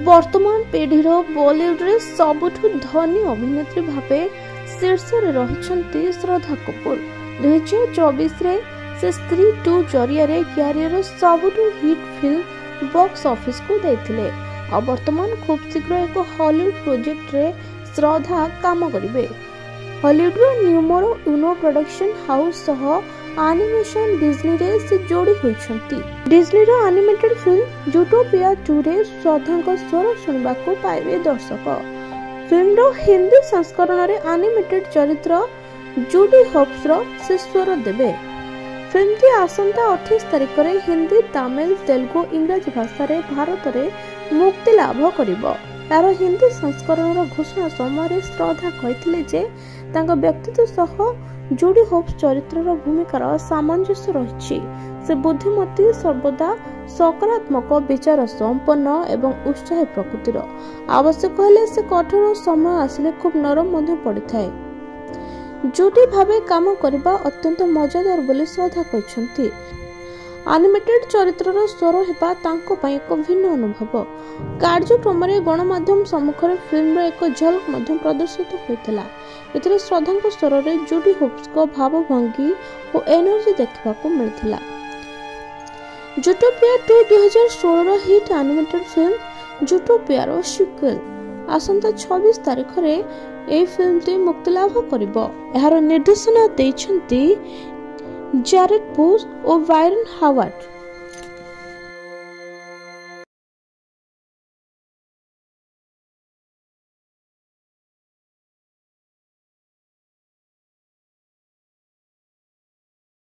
वर्तमान पीढ़ीर बॉलीवुड रे सबुठु धनी अभिनेत्री भावे शीर्ष रही श्रद्धा कपूर। 2024 रे से स्त्री 2 जरिया क्यारियर सबुठु हिट फिल्म बॉक्स ऑफिस को देथिले आ वर्तमान खूब शीघ्र एक हॉलीवुड प्रोजेक्ट रे श्रद्धा काम करिवे। हॉलीवुड रो न्यूमरो यूनो प्रोडक्शन हाउस सह एनिमेशन डिज्नी रे से जोड़ी होइछंती। डिज्नी रो एनिमेटेड फिल्म जूटोपिया 2 रे श्रद्धा स्वर सुनबा को पाइबे दर्शक। फिल्म रो हिंदी संस्करण रे एनिमेटेड चरित्र जूडी हॉप्स रो से स्वर देबे। फिल्म की आसंता 28 तारिख रे हिंदी, तमिल, तेलुगु, इंग्रजी भाषा रे भारत रे मुक्ति लाभ करिवो। यार हिंदी संस्करण घोषणा समय श्रद्धा कहिथिले जे तांका व्यक्तित्व सह जूडी होप्स चरित्र भूमिकार सामंजस्य रही। से बुद्धिमती, सर्वदा सकारात्मक विचार संपन्न एवं उत्साही प्रकृतिर। आवश्यक हेले से कठोर समय आसिले खूब नरम मध्य पड़ी थाए। जूडी भावे काम करबा अत्यंत मजादार बोली श्रद्धा कहछंती। एनिमेटेड चरित्रर स्वर हेबा तांको पई एक भिन्न अनुभव। कार्यक्रम रे गणमाध्यम सम्मुखरे फिल्म रो एक झलक मध्य प्रदर्शित होइतला। एतरे श्रद्धांक स्वर रे जूडी होप्स को भावभंगी और एनर्जी देखबा को मिलथिला। जूटोपिया 2 2016 रो हिट एनिमेटेड फिल्म जूटोपिया रो सिक्वेल आसंता 26 तारिख रे ए फिल्म ती मुक्ति लाभ करिवो। एहार निर्देशना दैछंती जैरेड बुश और वायरन हावर्ड।